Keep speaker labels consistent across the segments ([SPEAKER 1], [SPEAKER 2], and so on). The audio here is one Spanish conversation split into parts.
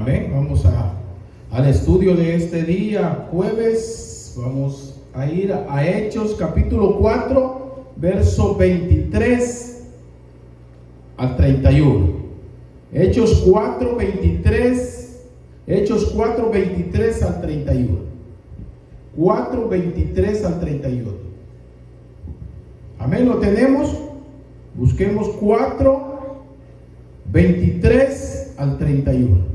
[SPEAKER 1] Amén. Vamos al estudio de este día, jueves. Vamos a ir a Hechos capítulo 4, verso 23 al 31. Hechos 4, 23. Hechos 4, 23 al 31. 4, 23 al 31. Amén. ¿Lo tenemos? Busquemos 4, 23 al 31.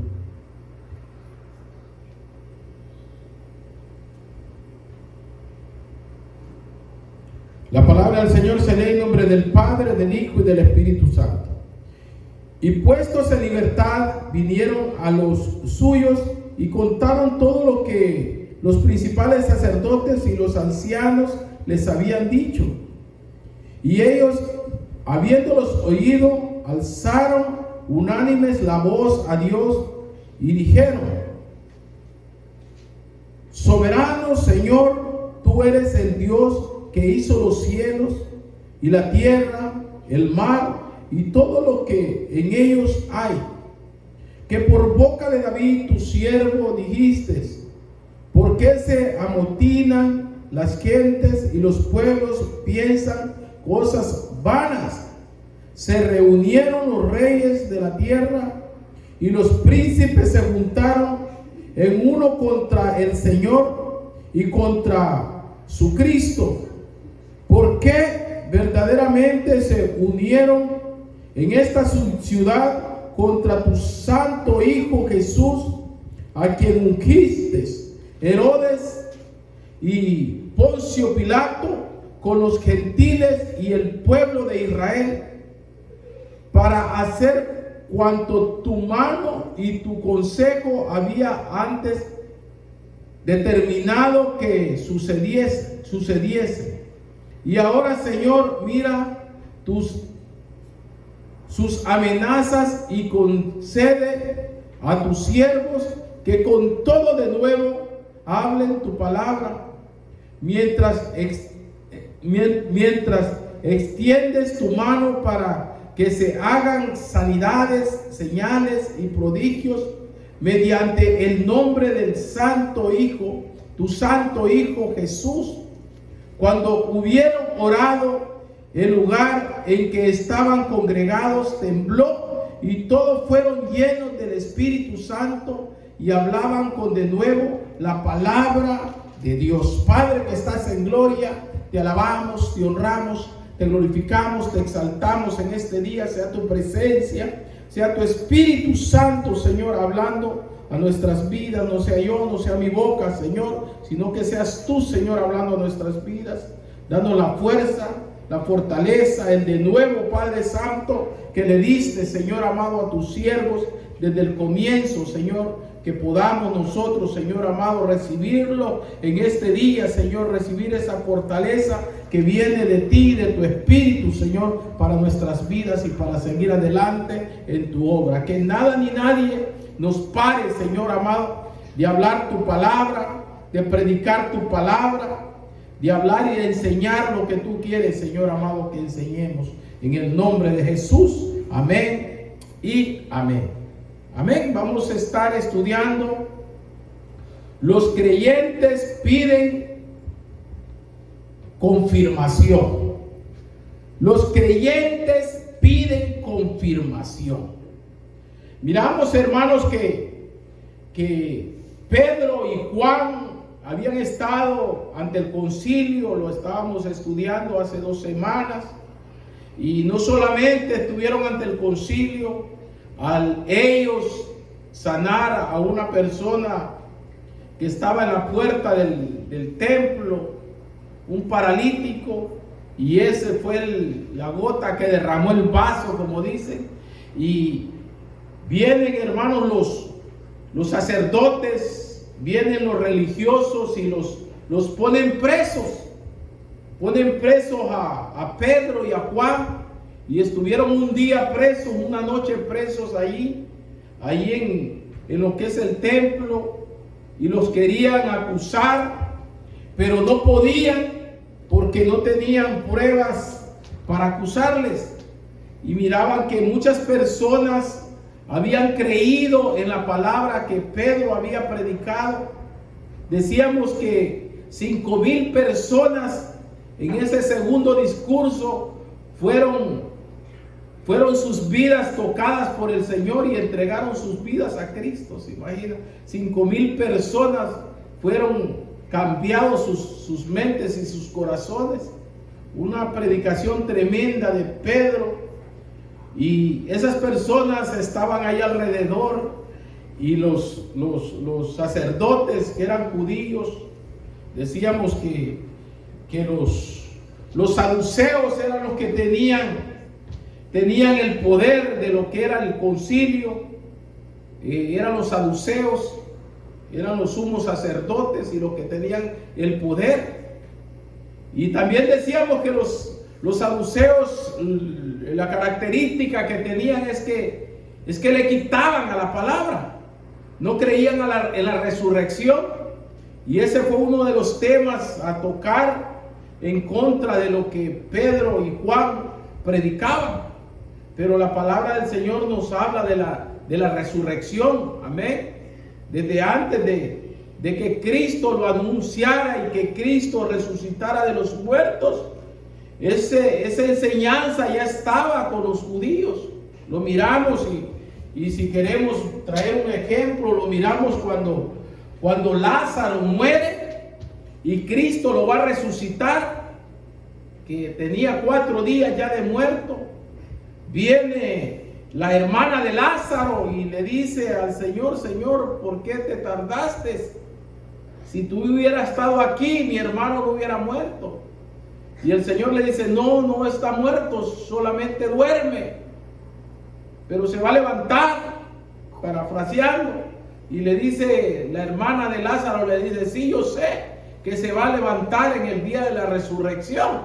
[SPEAKER 1] La palabra del Señor se lee en nombre del Padre, del Hijo y del Espíritu Santo. Y puestos en libertad, vinieron a los suyos y contaron todo lo que los principales sacerdotes y los ancianos les habían dicho. Y ellos, habiéndolos oído, alzaron unánimes la voz a Dios y dijeron: Soberano Señor, tú eres el Dios que hizo los cielos y la tierra, el mar y todo lo que en ellos hay, que por boca de David tu siervo dijiste: ¿por qué se amotinan las gentes y los pueblos piensan cosas vanas? Se reunieron los reyes de la tierra y los príncipes se juntaron en uno contra el Señor y contra su Cristo. ¿Por qué verdaderamente se unieron en esta ciudad contra tu santo Hijo Jesús, a quien ungiste, Herodes y Poncio Pilato, con los gentiles y el pueblo de Israel, para hacer cuanto tu mano y tu consejo había antes determinado que sucediese? Y ahora, Señor, mira sus amenazas y concede a tus siervos que con todo de nuevo hablen tu palabra, mientras extiendes tu mano para que se hagan sanidades, señales y prodigios mediante el nombre del Santo Hijo, tu Santo Hijo Jesús. Cuando hubieron orado, el lugar en que estaban congregados tembló y todos fueron llenos del Espíritu Santo y hablaban con denuedo la palabra de Dios. Padre que estás en gloria, te alabamos, te honramos, te glorificamos, te exaltamos en este día. Sea tu presencia, sea tu Espíritu Santo, Señor, hablando a nuestras vidas. No sea yo, no sea mi boca, Señor, sino que seas tú, Señor, hablando a nuestras vidas, dando la fuerza, la fortaleza, el de nuevo, Padre Santo, que le diste, Señor amado, a tus siervos desde el comienzo, Señor, que podamos nosotros, Señor amado, recibirlo en este día, Señor, recibir esa fortaleza que viene de ti, de tu Espíritu, Señor, para nuestras vidas y para seguir adelante en tu obra. Que nada ni nadie nos pare, Señor amado, de hablar tu palabra, de predicar tu palabra, de hablar y de enseñar lo que tú quieres, Señor amado, que enseñemos. En el nombre de Jesús, amén y amén. Amén. Vamos a estar estudiando: los creyentes piden confirmación. Los creyentes piden confirmación. Miramos, hermanos, que Pedro y Juan habían estado ante el concilio. Lo estábamos estudiando hace 2 semanas. Y no solamente estuvieron ante el concilio, al ellos sanar a una persona que estaba en la puerta del templo, un paralítico, y ese fue la gota que derramó el vaso, como dicen. Y vienen, hermanos, los sacerdotes, vienen los religiosos y los ponen presos. Ponen presos a Pedro y a Juan, y estuvieron un día presos, una noche presos allí en lo que es el templo, y los querían acusar, pero no podían porque no tenían pruebas para acusarles. Y miraban que muchas personas habían creído en la palabra que Pedro había predicado. Decíamos que 5,000 personas en ese segundo discurso fueron sus vidas tocadas por el Señor y entregaron sus vidas a Cristo. ¿Se imagina? 5,000 personas fueron cambiados sus mentes y sus corazones. Una predicación tremenda de Pedro. Y esas personas estaban ahí alrededor, y los sacerdotes que eran judíos, decíamos que los saduceos eran los que tenían el poder de lo que era el concilio. Eran los saduceos, eran los sumos sacerdotes y los que tenían el poder. Y también decíamos que los saduceos, la característica que tenían es que le quitaban a la palabra, no creían en la resurrección. Y ese fue uno de los temas a tocar en contra de lo que Pedro y Juan predicaban. Pero la palabra del Señor nos habla de la resurrección, amén. Desde antes de que Cristo lo anunciara y que Cristo resucitara de los muertos, esa enseñanza ya estaba con los judíos. Lo miramos, y si queremos traer un ejemplo, lo miramos cuando Lázaro muere y Cristo lo va a resucitar, que tenía 4 días ya de muerto. Viene la hermana de Lázaro y le dice al Señor: Señor, ¿por qué te tardaste? Si tú hubieras estado aquí, mi hermano no hubiera muerto. Y el Señor le dice: no está muerto, solamente duerme, pero se va a levantar, parafraseando. Y le dice la hermana de Lázaro, le dice: sí, yo sé que se va a levantar en el día de la resurrección.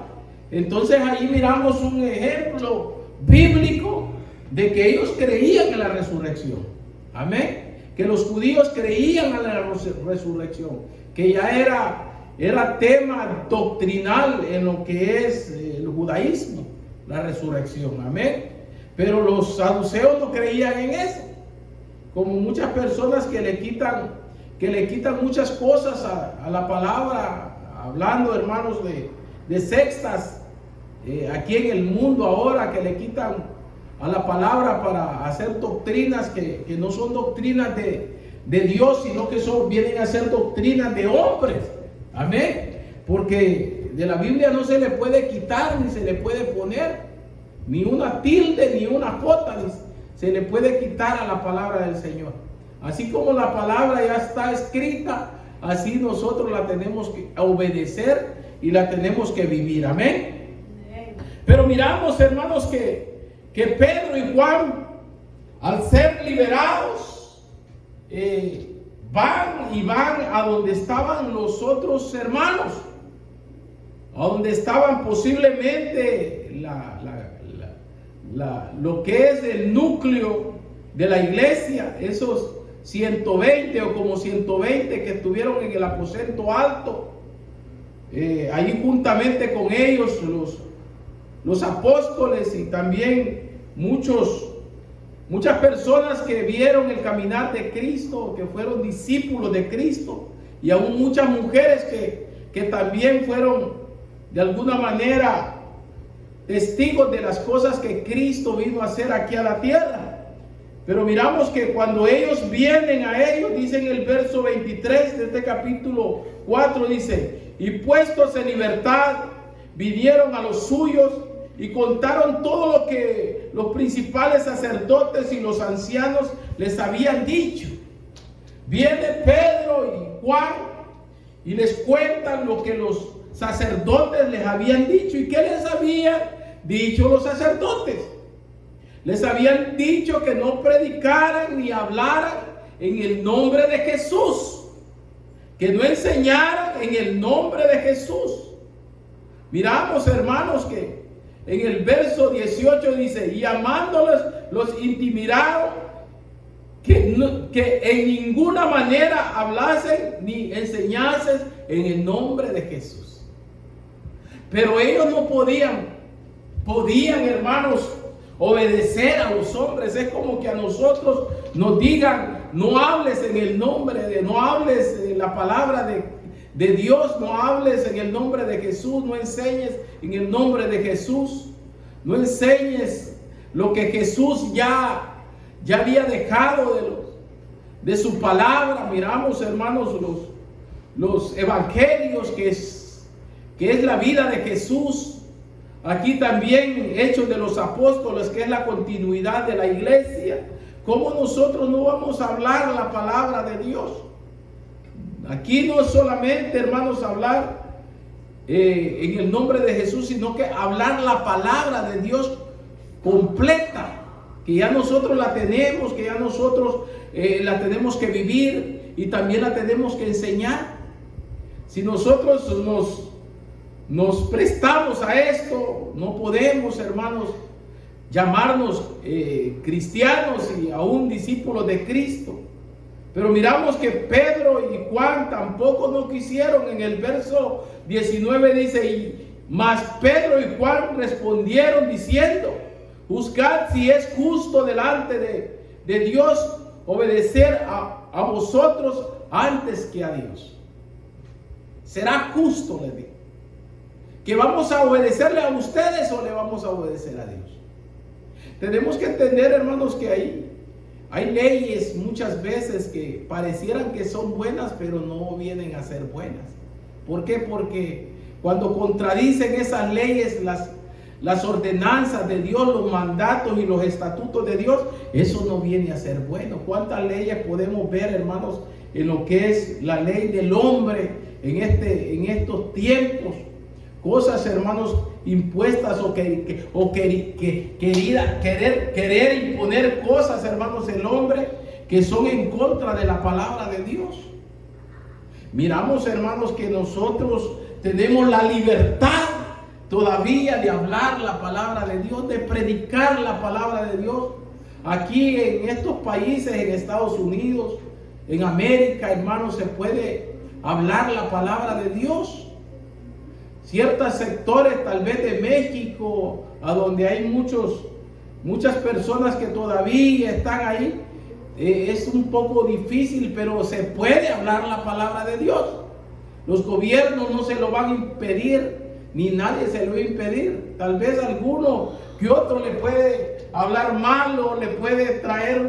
[SPEAKER 1] Entonces ahí miramos un ejemplo bíblico de que ellos creían en la resurrección. Amén. Que los judíos creían en la resurrección, que ya era tema doctrinal en lo que es el judaísmo, la resurrección. Amén. Pero los saduceos no creían en eso, como muchas personas que le quitan muchas cosas a la palabra, hablando, hermanos, de sectas aquí en el mundo ahora, que le quitan a la palabra para hacer doctrinas que no son doctrinas de Dios, sino que vienen a ser doctrinas de hombres. Amén. Porque de la Biblia no se le puede quitar ni se le puede poner ni una tilde ni una jota, se le puede quitar a la palabra del Señor. Así como la palabra ya está escrita, así nosotros la tenemos que obedecer y la tenemos que vivir. Amén. Pero miramos, hermanos, que Pedro y Juan, al ser liberados, van a donde estaban los otros hermanos, a donde estaban posiblemente lo que es el núcleo de la iglesia, esos 120 o como 120 que estuvieron en el aposento alto, ahí juntamente con ellos los apóstoles, y también muchas personas que vieron el caminar de Cristo, que fueron discípulos de Cristo, y aún muchas mujeres que también fueron de alguna manera testigos de las cosas que Cristo vino a hacer aquí a la tierra. Pero miramos que cuando ellos vienen a ellos, dice en el verso 23 de este capítulo 4, dice: y puestos en libertad, vinieron a los suyos y contaron todo lo que los principales sacerdotes y los ancianos les habían dicho. Viene Pedro y Juan y les cuentan lo que los sacerdotes les habían dicho. ¿Y qué les habían dicho los sacerdotes? Les habían dicho que no predicaran ni hablaran en el nombre de Jesús, que no enseñaran en el nombre de Jesús. Miramos, hermanos, que en el verso 18 dice: y llamándoles los intimidaron que en ninguna manera hablasen ni enseñasen en el nombre de Jesús. Pero ellos no podían, hermanos, obedecer a los hombres. Es como que a nosotros nos digan, no hables en el nombre no hables en la palabra de Dios, no hables en el nombre de Jesús, no enseñes en el nombre de Jesús, no enseñes lo que Jesús ya había dejado de su palabra. Miramos, hermanos, los evangelios, que es la vida de Jesús. Aquí también Hechos de los Apóstoles, que es la continuidad de la iglesia. ¿Cómo nosotros no vamos a hablar la palabra de Dios? Aquí no es solamente, hermanos, hablar en el nombre de Jesús, sino que hablar la palabra de Dios completa, que ya nosotros la tenemos, que ya nosotros la tenemos que vivir y también la tenemos que enseñar. Si nosotros nos prestamos a esto, no podemos, hermanos, llamarnos cristianos y aún discípulos de Cristo. Pero miramos que Pedro y Juan tampoco no quisieron. En el verso 19 dice, mas Pedro y Juan respondieron diciendo, juzgad si es justo delante de Dios obedecer a vosotros antes que a Dios. Será justo, les digo, que vamos a obedecerle a ustedes o le vamos a obedecer a Dios. Tenemos que entender, hermanos, que hay leyes muchas veces que parecieran que son buenas, pero no vienen a ser buenas. ¿Por qué? Porque cuando contradicen esas leyes, las ordenanzas de Dios, los mandatos y los estatutos de Dios, eso no viene a ser bueno. ¿Cuántas leyes podemos ver, hermanos, en lo que es la ley del hombre en estos tiempos? Cosas, hermanos, impuestas o querer imponer cosas, hermanos, el hombre, que son en contra de la palabra de Dios. Miramos, hermanos, que nosotros tenemos la libertad todavía de hablar la palabra de Dios, de predicar la palabra de Dios. Aquí en estos países, en Estados Unidos, en América, hermanos, se puede hablar la palabra de Dios. Ciertos sectores, tal vez de México, a donde hay muchas personas que todavía están ahí, es un poco difícil, pero se puede hablar la palabra de Dios. Los gobiernos no se lo van a impedir, ni nadie se lo va a impedir. Tal vez alguno que otro le puede hablar mal o le puede traer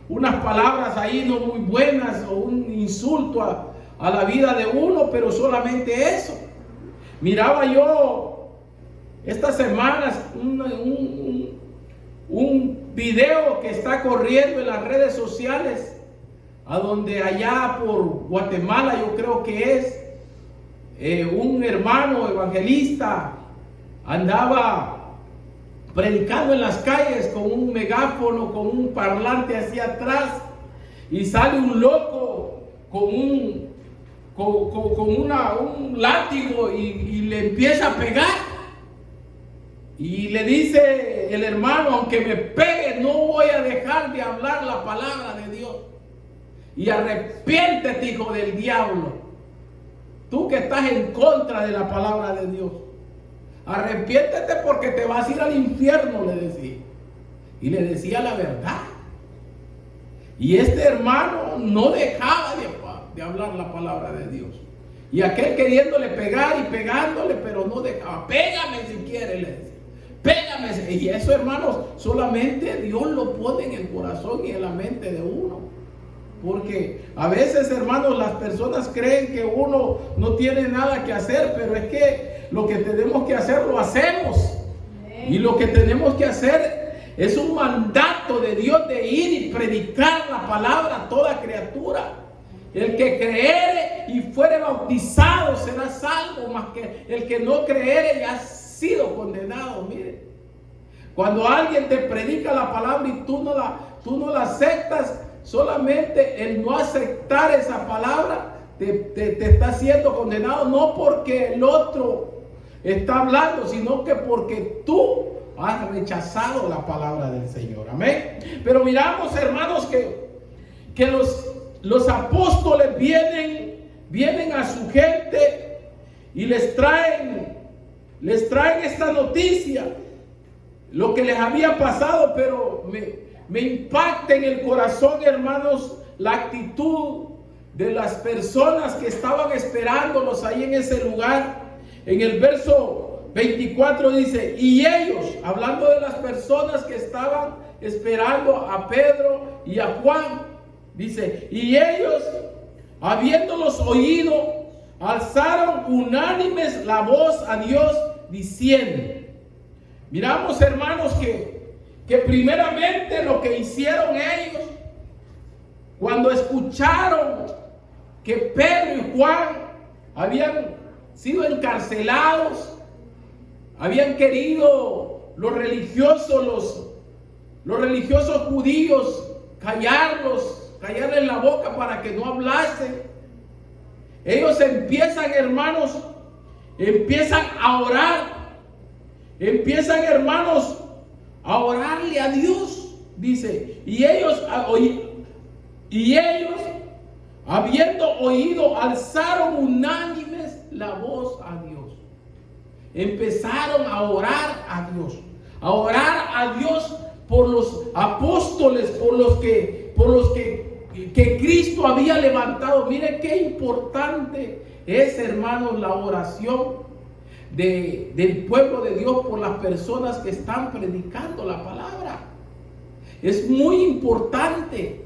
[SPEAKER 1] unas palabras ahí no muy buenas o un insulto a la vida de uno, pero solamente eso. Miraba yo estas semanas un video que está corriendo en las redes sociales, a donde allá por Guatemala, yo creo que es, un hermano evangelista andaba predicando en las calles con un megáfono, con un parlante hacia atrás, y sale un loco con un látigo y le empieza a pegar. Y le dice el hermano, aunque me pegue, no voy a dejar de hablar la palabra de Dios. Y arrepiéntete, hijo del diablo, tú que estás en contra de la palabra de Dios. Arrepiéntete porque te vas a ir al infierno, le decía. Y le decía la verdad. Y este hermano no dejaba de hablar la palabra de Dios. Y aquel queriéndole pegar y pegándole, pero no dejaba. Pégame si quieres, le decía. Pégame. Y eso, hermanos, solamente Dios lo pone en el corazón y en la mente de uno. Porque a veces, hermanos, las personas creen que uno no tiene nada que hacer, pero es que lo que tenemos que hacer lo hacemos. Y lo que tenemos que hacer es un mandato de Dios de ir y predicar la palabra a toda criatura. El que creere y fuere bautizado será salvo, más que el que no creere ya ha sido condenado. Mire, cuando alguien te predica la palabra y tú no la aceptas, solamente el no aceptar esa palabra te está haciendo condenado, no porque el otro está hablando, sino que porque tú has rechazado la palabra del Señor. Amén. Pero miramos, hermanos, que los apóstoles vienen a su gente y les traen esta noticia. lo que les había pasado, pero me impacta en el corazón, hermanos, la actitud de las personas que estaban esperándolos ahí en ese lugar. En el verso 24 dice, y ellos, hablando de las personas que estaban esperando a Pedro y a Juan, dice, y ellos, habiéndolos oído, alzaron unánimes la voz a Dios diciendo. Miramos, hermanos, que primeramente lo que hicieron ellos, cuando escucharon que Pedro y Juan habían sido encarcelados, habían querido los religiosos judíos callarles la boca para que no hablasen. Ellos empiezan, hermanos, a orar. Empiezan, hermanos, a orarle a Dios. Dice, y ellos, habiendo oído, alzaron unánimes la voz a Dios. Empezaron a orar a Dios. A orar a Dios por los apóstoles, por los que Cristo había levantado. Mire qué importante es, hermanos, la oración del pueblo de Dios por las personas que están predicando la palabra. Es muy importante.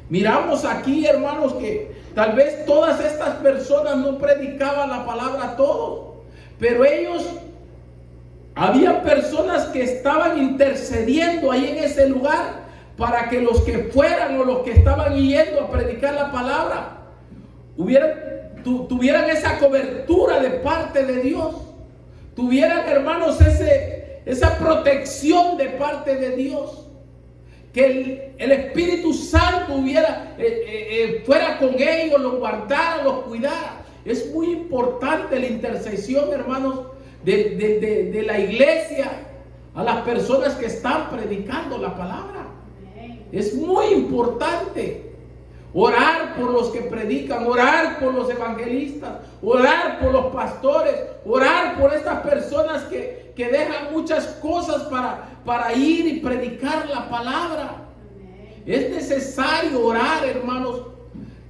[SPEAKER 1] Miramos aquí, hermanos, que tal vez todas estas personas no predicaban la palabra a todos, pero había personas que estaban intercediendo ahí en ese lugar para que los que fueran o los que estaban yendo a predicar la palabra tuvieran esa cobertura de parte de Dios, tuvieran, hermanos, esa protección de parte de Dios, que el Espíritu Santo fuera con ellos, los guardara, los cuidara. Es muy importante la intercesión, hermanos, de la iglesia a las personas que están predicando la palabra. Es muy importante orar por los que predican, orar por los evangelistas, orar por los pastores, orar por estas personas que dejan muchas cosas para ir y predicar la palabra. Es necesario orar, hermanos,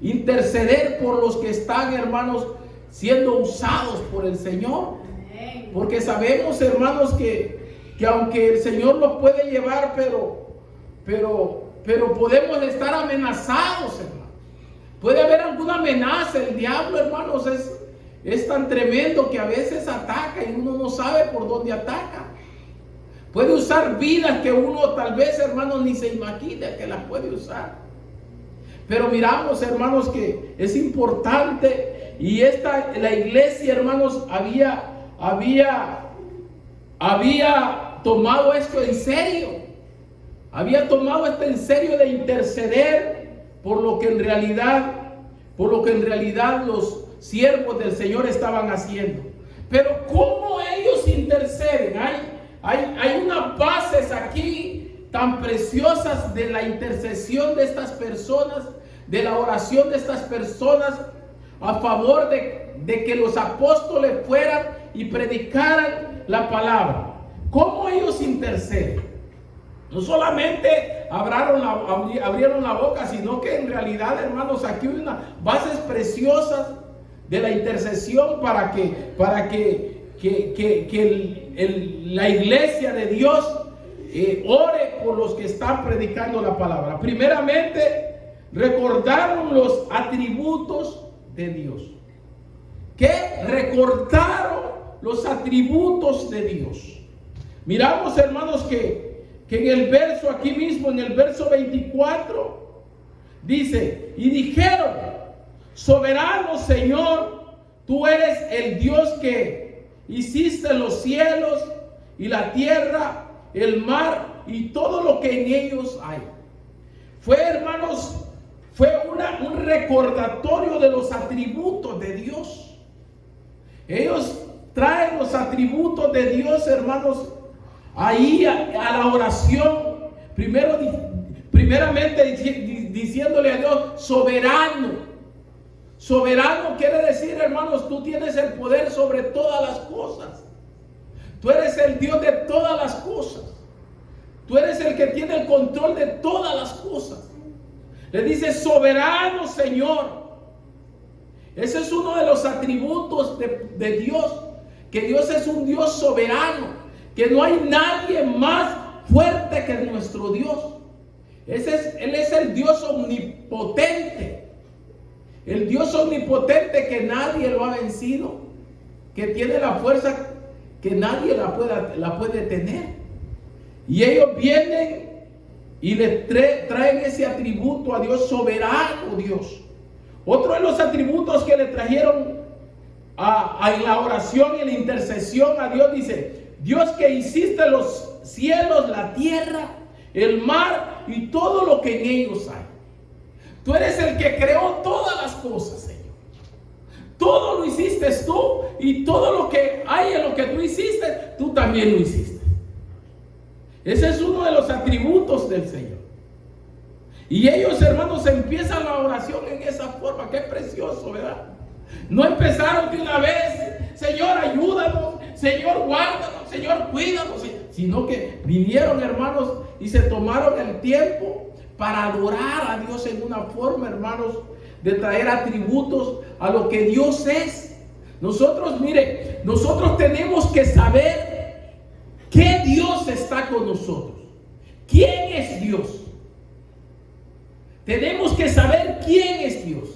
[SPEAKER 1] interceder por los que están, hermanos, siendo usados por el Señor. Porque sabemos, hermanos, que aunque el Señor los puede llevar, pero podemos estar amenazados, hermanos. Puede haber alguna amenaza. El diablo, hermanos, es tan tremendo que a veces ataca y uno no sabe por dónde ataca. Puede usar vidas que uno tal vez, hermanos, ni se imagina que las puede usar. Pero miramos, hermanos, que es importante, y la iglesia, hermanos, había tomado esto en serio. Había tomado esto en serio de interceder por lo que en realidad los siervos del Señor estaban haciendo. Pero ¿cómo ellos interceden? Hay unas bases aquí tan preciosas de la intercesión de estas personas, de la oración de estas personas a favor de que los apóstoles fueran y predicaran la palabra. ¿Cómo ellos interceden? No solamente abrieron la boca, sino que en realidad, hermanos, aquí hay unas bases preciosas de la intercesión para que la iglesia de Dios ore por los que están predicando la palabra. Primeramente, recordaron los atributos de Dios. ¿Qué? Recordaron los atributos de Dios. Miramos, hermanos, que en el verso aquí mismo, en el verso 24, dice, y dijeron, soberano Señor, tú eres el Dios que hiciste los cielos y la tierra, el mar y todo lo que en ellos hay. Hermanos, fue un recordatorio de los atributos de Dios. Ellos traen los atributos de Dios, hermanos, ahí a la oración. Primeramente diciéndole a Dios, soberano. Soberano quiere decir, hermanos, tú tienes el poder sobre todas las cosas. Tú eres el Dios de todas las cosas. que tiene el control de todas las cosas. Le dice soberano Señor. Ese es uno de los atributos de Dios, que Dios es un Dios soberano, que no hay nadie más fuerte que nuestro Dios. Él es el Dios omnipotente, el Dios omnipotente que nadie lo ha vencido, que tiene la fuerza que nadie la puede tener. Y ellos vienen y le traen ese atributo a Dios, soberano Dios. Otro de los atributos que le trajeron en la oración y en la intercesión a Dios, dice: Dios que hiciste los cielos, la tierra, el mar y todo lo que en ellos hay. Tú eres el que creó todas las cosas, Señor. Todo lo hiciste tú, y todo lo que hay en lo que tú hiciste, tú también lo hiciste. Ese es uno de los atributos del Señor. Y ellos, hermanos, empiezan la oración en esa forma. Qué precioso, ¿verdad? No empezaron de una vez: Señor, ayúdanos, Señor, guárdanos, Señor, cuídanos, sino que vinieron, hermanos, y se tomaron el tiempo para adorar a Dios en una forma, hermanos, de traer atributos a lo que Dios es. Nosotros, mire, nosotros tenemos que saber que Dios está con nosotros. ¿Quién es Dios? Tenemos que saber quién es Dios.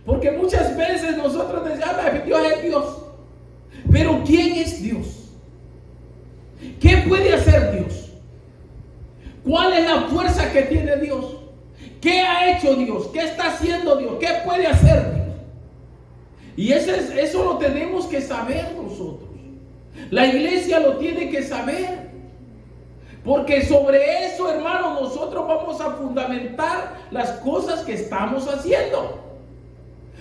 [SPEAKER 1] Porque muchas veces nosotros decimos: Dios es Dios. Pero ¿quién es Dios? ¿Qué puede hacer Dios? ¿Cuál es la fuerza que tiene Dios? ¿Qué ha hecho Dios? ¿Qué está haciendo Dios? ¿Qué puede hacer Dios? Y eso lo tenemos que saber nosotros. La iglesia lo tiene que saber. Porque sobre eso, hermano, nosotros vamos a fundamentar las cosas que estamos haciendo.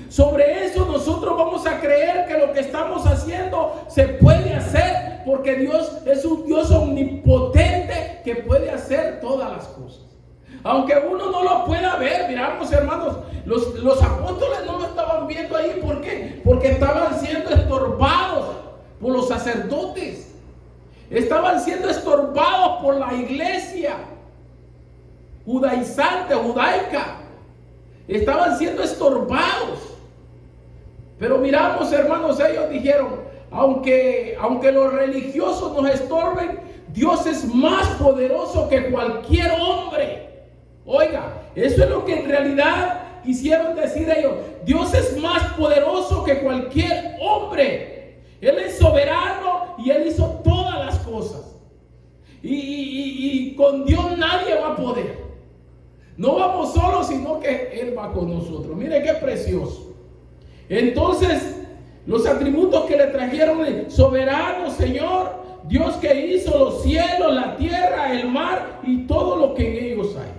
[SPEAKER 1] Sobre eso nosotros vamos a creer que lo que estamos haciendo se puede hacer, porque Dios es un Dios omnipotente que puede hacer todas las cosas. Aunque uno no lo pueda ver, miramos, hermanos, los apóstoles no lo estaban viendo ahí. ¿Por qué? Porque estaban siendo estorbados por los sacerdotes. Estaban siendo estorbados por la iglesia judaica. Estaban siendo estorbados. Pero miramos, hermanos, ellos dijeron: aunque los religiosos nos estorben, Dios es más poderoso que cualquier hombre. Oiga, eso es lo que en realidad quisieron decir ellos. Dios es más poderoso que cualquier hombre. Él es soberano y Él hizo todas las cosas. Y con Dios nadie va a poder. No vamos solos, sino que Él va con nosotros. Mire qué precioso. Entonces, los atributos que le trajeron: soberano Señor, Dios que hizo los cielos, la tierra, el mar y todo lo que en ellos hay.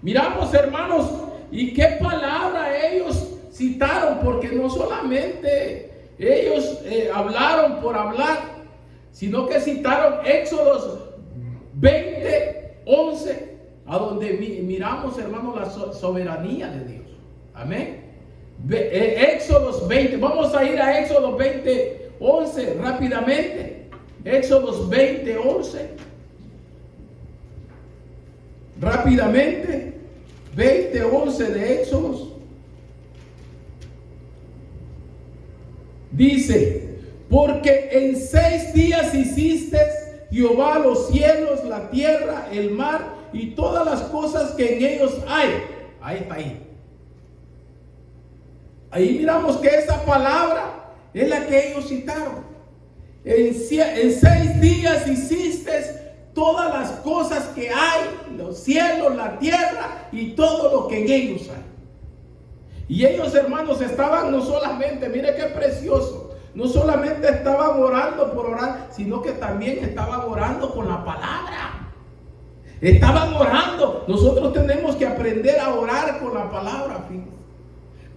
[SPEAKER 1] Miramos, hermanos, y qué palabra ellos citaron, porque no solamente ellos hablaron por hablar, sino que citaron Éxodos 20:11, a donde miramos, hermanos, la soberanía de Dios. Amén. Éxodos 20, vamos a ir a Éxodos 20:11 rápidamente. Éxodos 20:11, rápidamente. 20:11 de Éxodos. Dice: porque en 6 días hiciste, Jehová, los cielos, la tierra, el mar y todas las cosas que en ellos hay. Ahí está ahí. Ahí miramos que esa palabra es la que ellos citaron. En 6 días hiciste todas las cosas que hay, los cielos, la tierra y todo lo que en ellos hay. Y ellos, hermanos, estaban no solamente, mire qué precioso, no solamente estaban orando por orar, sino que también estaban orando con la palabra. Estaban orando. Nosotros tenemos que aprender a orar con la palabra, fíjense.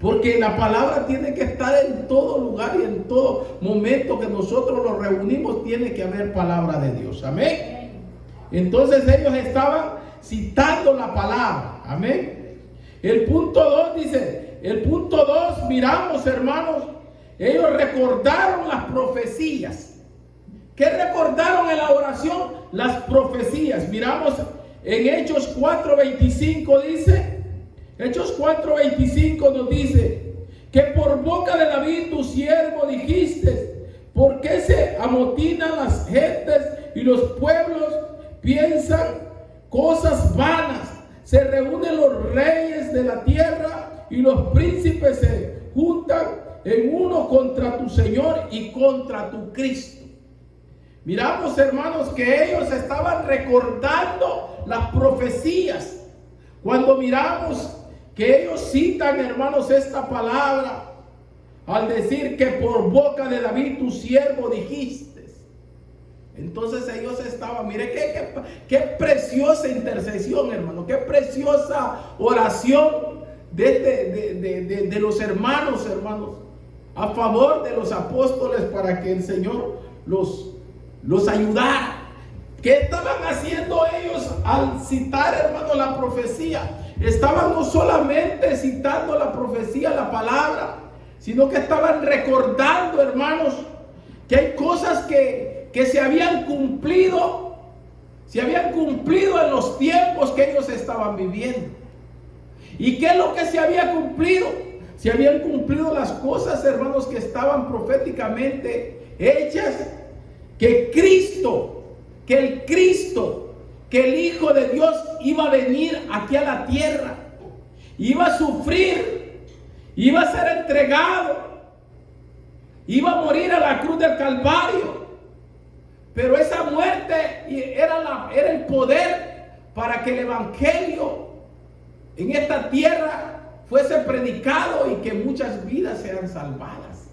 [SPEAKER 1] Porque la palabra tiene que estar en todo lugar y en todo momento que nosotros nos reunimos, tiene que haber palabra de Dios. Amén. Entonces ellos estaban citando la palabra. Amén. El punto 2 dice, el punto 2, miramos, hermanos, ellos recordaron las profecías. ¿Qué recordaron en la oración? Las profecías. Miramos en Hechos 4:25 dice, Hechos 4:25 nos dice, que por boca de David tu siervo dijiste, ¿por qué se amotinan las gentes y los pueblos piensan cosas vanas? Se reúnen los reyes de la tierra y los príncipes se juntan en uno contra tu Señor y contra tu Cristo. Miramos, hermanos, que ellos estaban recordando las profecías. Cuando miramos que ellos citan, hermanos, esta palabra al decir que por boca de David tu siervo dijiste. Entonces ellos estaban, mire qué preciosa intercesión, hermano, qué preciosa oración de los hermanos, a favor de los apóstoles para que el Señor los ayudara. ¿Qué estaban haciendo ellos al citar, hermano, la profecía? Estaban no solamente citando la profecía, la palabra, sino que estaban recordando, hermanos, que hay cosas que se habían cumplido en los tiempos que ellos estaban viviendo. ¿Y qué es lo que se había cumplido? Se habían cumplido las cosas, hermanos, que estaban proféticamente hechas, que el Hijo de Dios iba a venir aquí a la tierra, iba a sufrir, iba a ser entregado, iba a morir a la cruz del Calvario. Pero esa muerte era el poder para que el evangelio en esta tierra fuese predicado y que muchas vidas sean salvadas.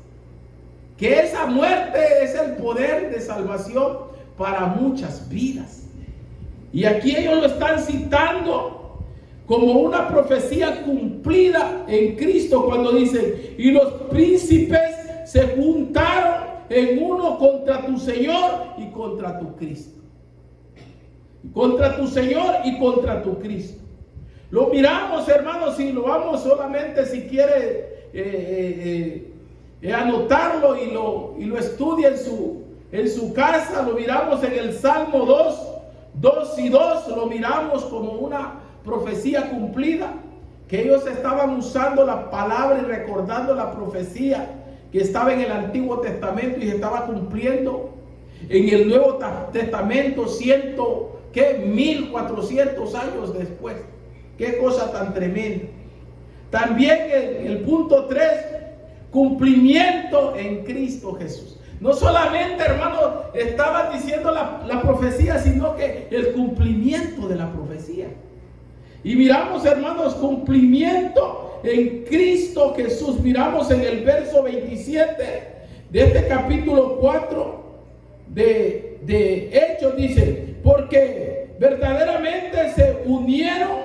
[SPEAKER 1] Que esa muerte es el poder de salvación para muchas vidas. Y aquí ellos lo están citando como una profecía cumplida en Cristo cuando dicen, y los príncipes se juntaron en uno contra tu Señor y contra tu Cristo. Contra tu Señor y contra tu Cristo. Lo miramos, hermanos, y lo vamos solamente, si quiere anotarlo y lo estudia en su casa. Lo miramos en el Salmo 2 y 2, lo miramos como una profecía cumplida, que ellos estaban usando la palabra y recordando la profecía que estaba en el Antiguo Testamento y se estaba cumpliendo en el Nuevo Testamento 1400 años después. Qué cosa tan tremenda. También el punto 3, cumplimiento en Cristo Jesús. No solamente, hermanos, estaban diciendo la profecía, sino que el cumplimiento de la profecía. Y miramos, hermanos, cumplimiento en Cristo Jesús. Miramos en el verso 27 de este capítulo 4 de Hechos, dice, porque verdaderamente se unieron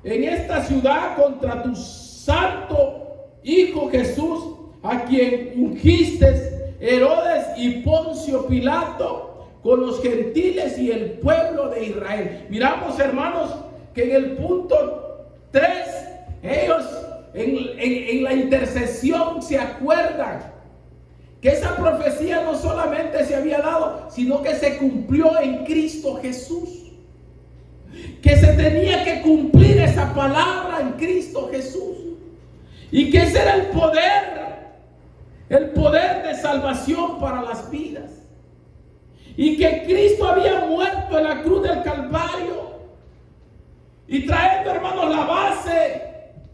[SPEAKER 1] en esta ciudad contra tu santo Hijo Jesús, a quien ungiste Herodes y Poncio Pilato con los gentiles y el pueblo de Israel. Miramos, hermanos, que en el punto 3, ellos en la intercesión se acuerdan que esa profecía no solamente se había dado, sino que se cumplió en Cristo Jesús. Que se tenía que cumplir esa palabra en Cristo Jesús. Y que ese era el poder de salvación para las vidas. Y que Cristo había muerto en la cruz del Calvario. Y trayendo, hermanos, la base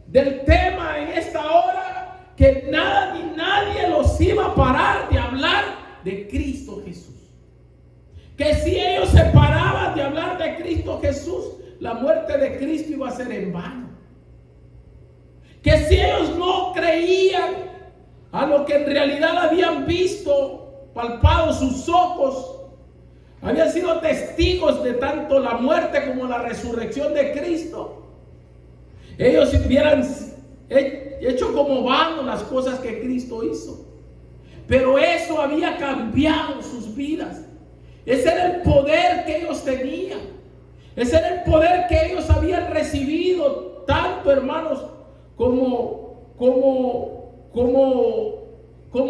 [SPEAKER 1] del tema en esta hora, que nada ni nadie los iba a parar de hablar de Cristo Jesús. Que si ellos se paraban de hablar de Cristo Jesús, la muerte de Cristo iba a ser en vano. Que si ellos no creían a lo que en realidad habían visto, palpado sus ojos, habían sido testigos de tanto la muerte como la resurrección de Cristo, ellos hubieran hecho como vano las cosas que Cristo hizo. Pero eso había cambiado sus vidas. Ese era el poder que ellos tenían. Ese era el poder que ellos habían recibido, tanto, hermanos, como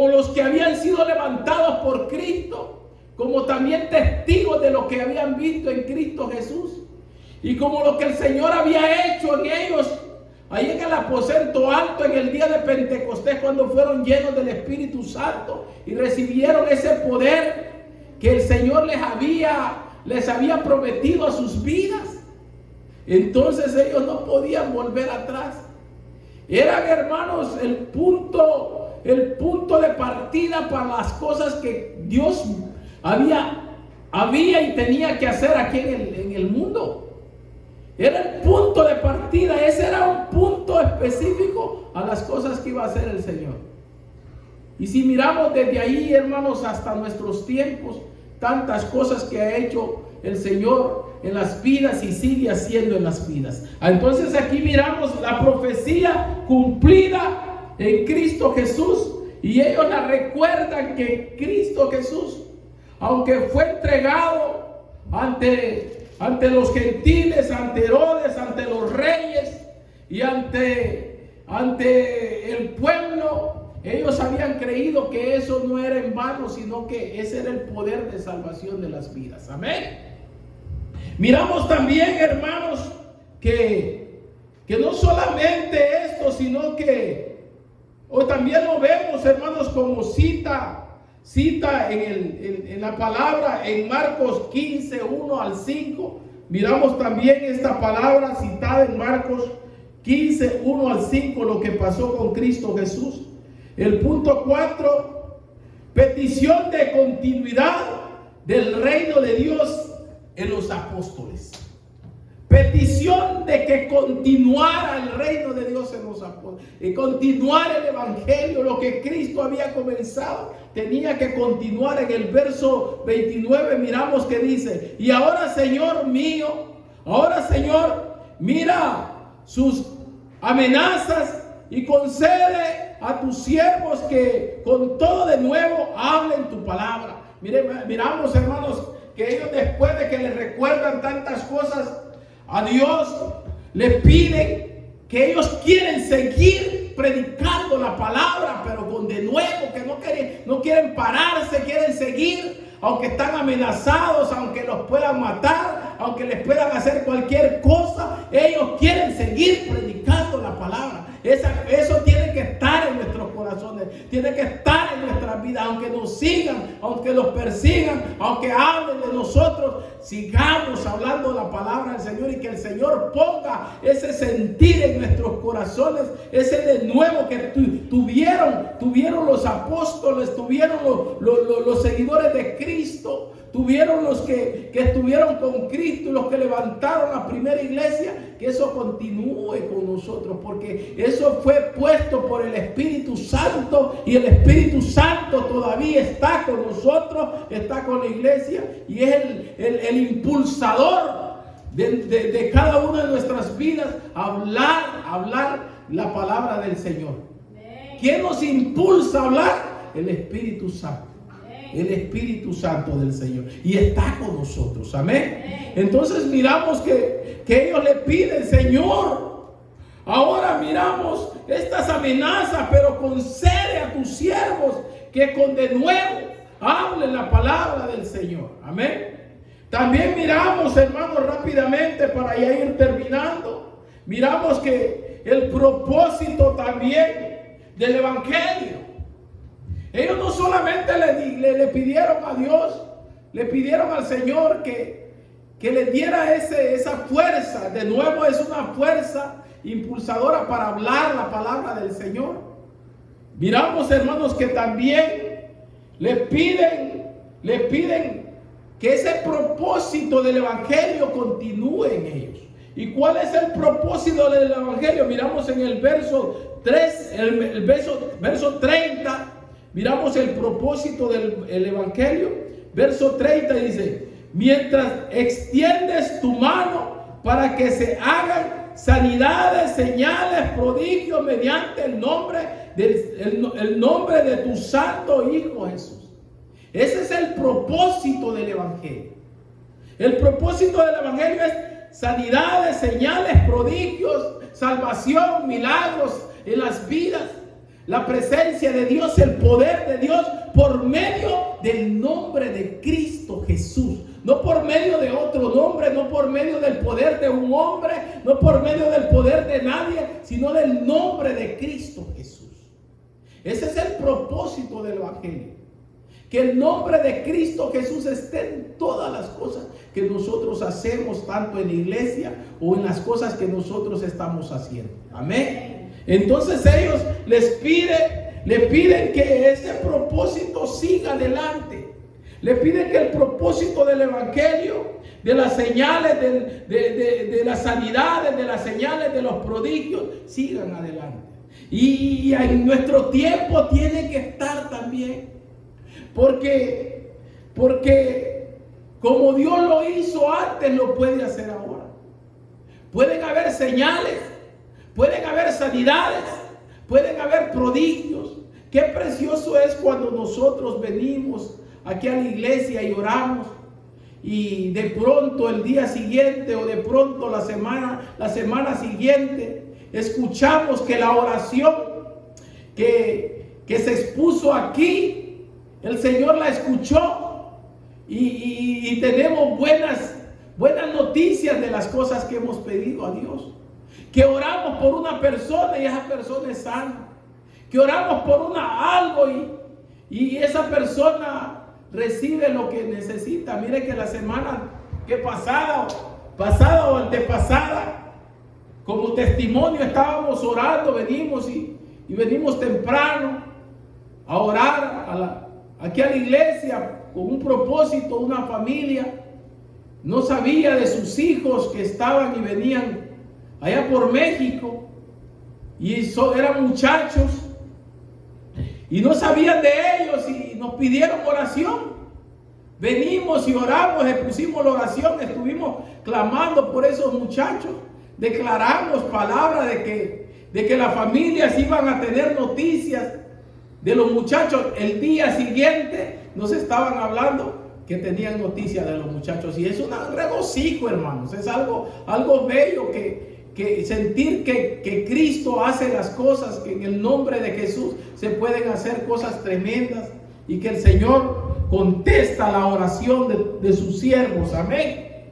[SPEAKER 1] los que habían sido levantados por Cristo, como también testigos de lo que habían visto en Cristo Jesús. Y como lo que el Señor había hecho en ellos, ahí en el aposento alto, en el día de Pentecostés, cuando fueron llenos del Espíritu Santo y recibieron ese poder que el Señor les había prometido a sus vidas, entonces ellos no podían volver atrás. Eran, hermanos, el punto de partida para las cosas que Dios había y tenía que hacer aquí en el mundo. Era el punto de partida, ese era un punto específico a las cosas que iba a hacer el Señor. Y si miramos desde ahí, hermanos, hasta nuestros tiempos, tantas cosas que ha hecho el Señor en las vidas y sigue haciendo en las vidas. Entonces aquí miramos la profecía cumplida en Cristo Jesús, y ellos la recuerdan que Cristo Jesús, aunque fue entregado ante los gentiles, ante Herodes, ante los reyes y ante el pueblo, ellos habían creído que eso no era en vano, sino que ese era el poder de salvación de las vidas. Amén. Miramos también, hermanos, que no solamente esto, sino que hoy también lo vemos, hermanos, como cita en la palabra en Marcos 15, 1 al 5. Miramos también esta palabra citada en Marcos 15, 1 al 5, lo que pasó con Cristo Jesús. El punto 4, petición de continuidad del reino de Dios en los apóstoles. Petición de que continuara el reino de Dios en los apóstoles, y continuar el evangelio, lo que Cristo había comenzado, tenía que continuar. En el verso 29 miramos que dice: y ahora, Señor mío, ahora, Señor, mira sus amenazas y concede a tus siervos que con todo de nuevo hablen tu palabra. Miramos, hermanos, que ellos, después de que les recuerdan tantas cosas a Dios, le piden que ellos quieren seguir predicando la palabra, pero con de nuevo, que no quieren pararse, quieren seguir, aunque están amenazados, aunque los puedan matar, aunque les puedan hacer cualquier cosa, ellos quieren seguir predicando la palabra. Eso tiene que estar en nuestros corazones, tiene que estar en nuestras vidas, aunque nos sigan, aunque los persigan, aunque hablen de nosotros, sigamos hablando la palabra del Señor, y que el Señor ponga ese sentir en nuestros corazones, ese de nuevo que tuvieron los apóstoles, tuvieron los seguidores de Cristo, tuvieron los que estuvieron con Cristo y los que levantaron la primera iglesia, que eso continúe con nosotros, porque eso fue puesto por el Espíritu Santo, y el Espíritu Santo todavía está con nosotros, está con la iglesia, y es el impulsador de cada una de nuestras vidas, hablar la palabra del Señor. ¿Quién nos impulsa a hablar? El Espíritu Santo. El Espíritu Santo del Señor, y está con nosotros. Amén. Entonces miramos que ellos le piden: Señor, ahora miramos estas amenazas, pero concede a tus siervos que con de nuevo hablen la palabra del Señor. Amén. También miramos, hermanos, rápidamente para ya ir terminando, miramos que el propósito también del evangelio. Ellos no solamente le pidieron a Dios, le pidieron al Señor que les diera esa fuerza. De nuevo, es una fuerza impulsadora para hablar la palabra del Señor. Miramos, hermanos, que también le piden que ese propósito del evangelio continúe en ellos. ¿Y cuál es el propósito del evangelio? Miramos en el verso 3, el verso 30. Miramos el propósito del evangelio. Verso 30 dice: mientras extiendes tu mano para que se hagan sanidades, señales, prodigios mediante el nombre de tu santo Hijo Jesús. Ese es el propósito del evangelio. El propósito del evangelio es sanidades, señales, prodigios, salvación, milagros en las vidas. La presencia de Dios, el poder de Dios por medio del nombre de Cristo Jesús. no por medio de otro nombre, no por medio del poder de un hombre, no por medio del poder de nadie, sino del nombre de Cristo Jesús. Ese es el propósito del Evangelio. Que el nombre de Cristo Jesús esté en todas las cosas que nosotros hacemos, tanto en la iglesia o en las cosas que nosotros estamos haciendo. Amén. Entonces ellos le piden que ese propósito siga adelante. Le piden que el propósito del Evangelio, de las señales, de las sanidades, de las señales, de los prodigios, sigan adelante. Y en nuestro tiempo tiene que estar también. Porque como Dios lo hizo antes, lo puede hacer ahora. Pueden haber señales, pueden haber sanidades, pueden haber prodigios. Qué precioso es cuando nosotros venimos aquí a la iglesia y oramos, y de pronto el día siguiente o de pronto la semana siguiente escuchamos que la oración que se expuso aquí, el Señor la escuchó y tenemos buenas noticias de las cosas que hemos pedido a Dios. Que oramos por una persona y esa persona es sana. Que oramos por algo y esa persona recibe lo que necesita. Mire que la semana que pasada o antepasada, como testimonio, estábamos orando, venimos y venimos temprano a orar aquí a la iglesia con un propósito. Una familia no sabía de sus hijos que estaban y venían allá por México, y eran muchachos y no sabían de ellos y nos pidieron oración. Venimos y oramos, expusimos la oración, estuvimos clamando por esos muchachos, declaramos palabra de que las familias iban a tener noticias de los muchachos. El día siguiente nos estaban hablando que tenían noticias de los muchachos, y es un regocijo, hermanos. Es algo bello que sentir que Cristo hace las cosas, que en el nombre de Jesús se pueden hacer cosas tremendas y que el Señor contesta la oración de sus siervos. Amén.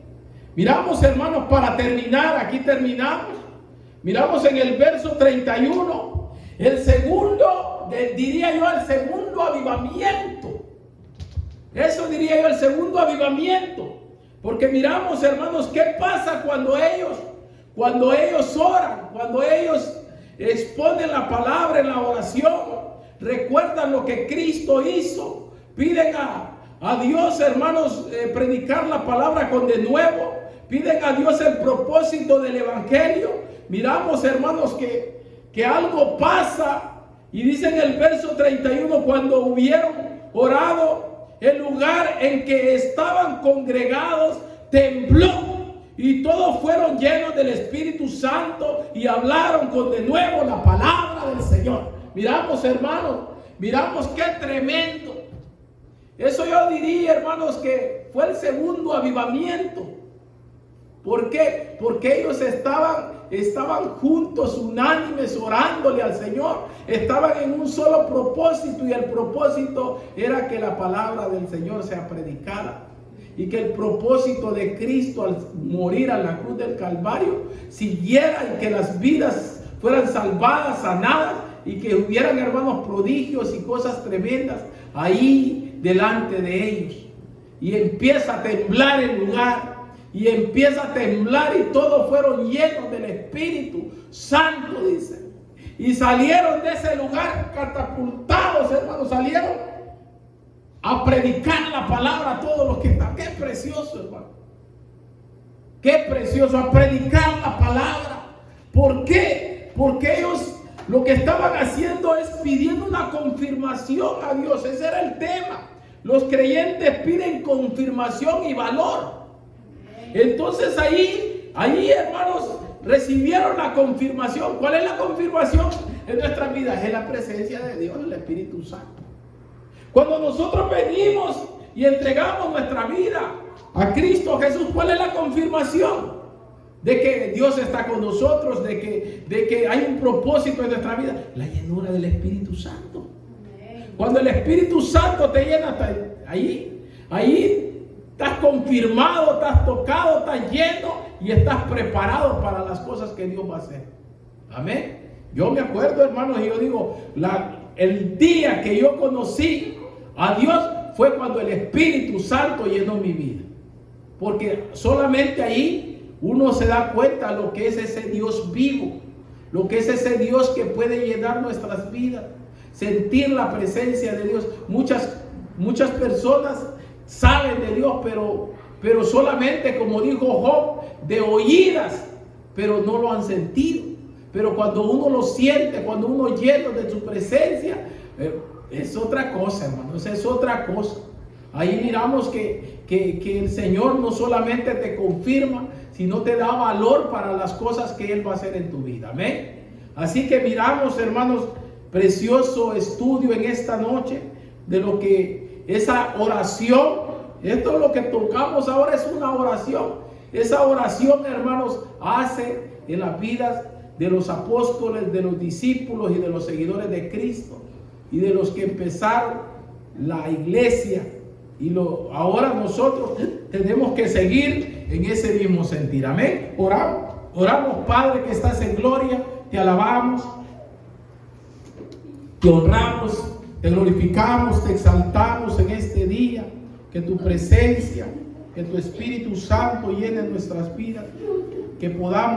[SPEAKER 1] Miramos, hermanos, para terminar, aquí terminamos. Miramos en el verso 31, el segundo, diría yo, el segundo avivamiento. Eso diría yo, el segundo avivamiento. Porque miramos, hermanos, qué pasa cuando ellos oran, cuando ellos exponen la palabra en la oración, recuerdan lo que Cristo hizo, piden a Dios, hermanos, predicar la palabra con denuedo, piden a Dios el propósito del Evangelio. Miramos, hermanos, que algo pasa, y dice en el verso 31, cuando hubieron orado, el lugar en que estaban congregados tembló, y todos fueron llenos del Espíritu Santo y hablaron con denuedo la palabra del Señor. Miramos, hermanos, miramos qué tremendo. Eso yo diría, hermanos, que fue el segundo avivamiento. ¿Por qué? Porque ellos estaban juntos, unánimes, orándole al Señor. Estaban en un solo propósito, y el propósito era que la palabra del Señor sea predicada. Y que el propósito de Cristo al morir a la cruz del Calvario siguiera, y que las vidas fueran salvadas, sanadas, y que hubieran, hermanos, prodigios y cosas tremendas ahí delante de ellos. Y empieza a temblar el lugar, y empieza a temblar, y todos fueron llenos del Espíritu Santo, dice. Y salieron de ese lugar catapultados, hermanos, salieron a predicar la palabra a todos los que están. Qué precioso, hermano. Qué precioso, a predicar la palabra. ¿Por qué? Porque ellos lo que estaban haciendo es pidiendo una confirmación a Dios. Ese era el tema. Los creyentes piden confirmación y valor. Entonces ahí, hermanos, recibieron la confirmación. ¿Cuál es la confirmación en nuestras vidas? Es la presencia de Dios, el Espíritu Santo. Cuando nosotros venimos y entregamos nuestra vida a Cristo Jesús, ¿cuál es la confirmación? De que Dios está con nosotros, de que hay un propósito en nuestra vida. La llenura del Espíritu Santo. Cuando el Espíritu Santo te llena, ahí Estás confirmado, estás tocado, estás lleno y estás preparado para las cosas que Dios va a hacer. Amén. Yo me acuerdo, hermanos, y yo digo, el día que yo conocí a Dios fue cuando el Espíritu Santo llenó mi vida. Porque solamente ahí uno se da cuenta lo que es ese Dios vivo, lo que es ese Dios que puede llenar nuestras vidas, sentir la presencia de Dios. Muchas personas saben de Dios, pero solamente, como dijo Job, de oídas, pero no lo han sentido. Pero cuando uno lo siente, cuando uno llena de su presencia, es otra cosa, hermanos, es otra cosa. Ahí miramos que el Señor no solamente te confirma, sino te da valor para las cosas que Él va a hacer en tu vida. Amén. Así que miramos, hermanos, precioso estudio en esta noche de lo que esa oración, esto es lo que tocamos ahora, es una oración. Esa oración, hermanos, hace en las vidas de los apóstoles, de los discípulos y de los seguidores de Cristo y de los que empezaron la iglesia. Y ahora nosotros tenemos que seguir en ese mismo sentir. Amén. Oramos, Padre que estás en gloria, te alabamos, te honramos, te glorificamos, te exaltamos en este día. Que tu presencia, que tu Espíritu Santo llene nuestras vidas, que podamos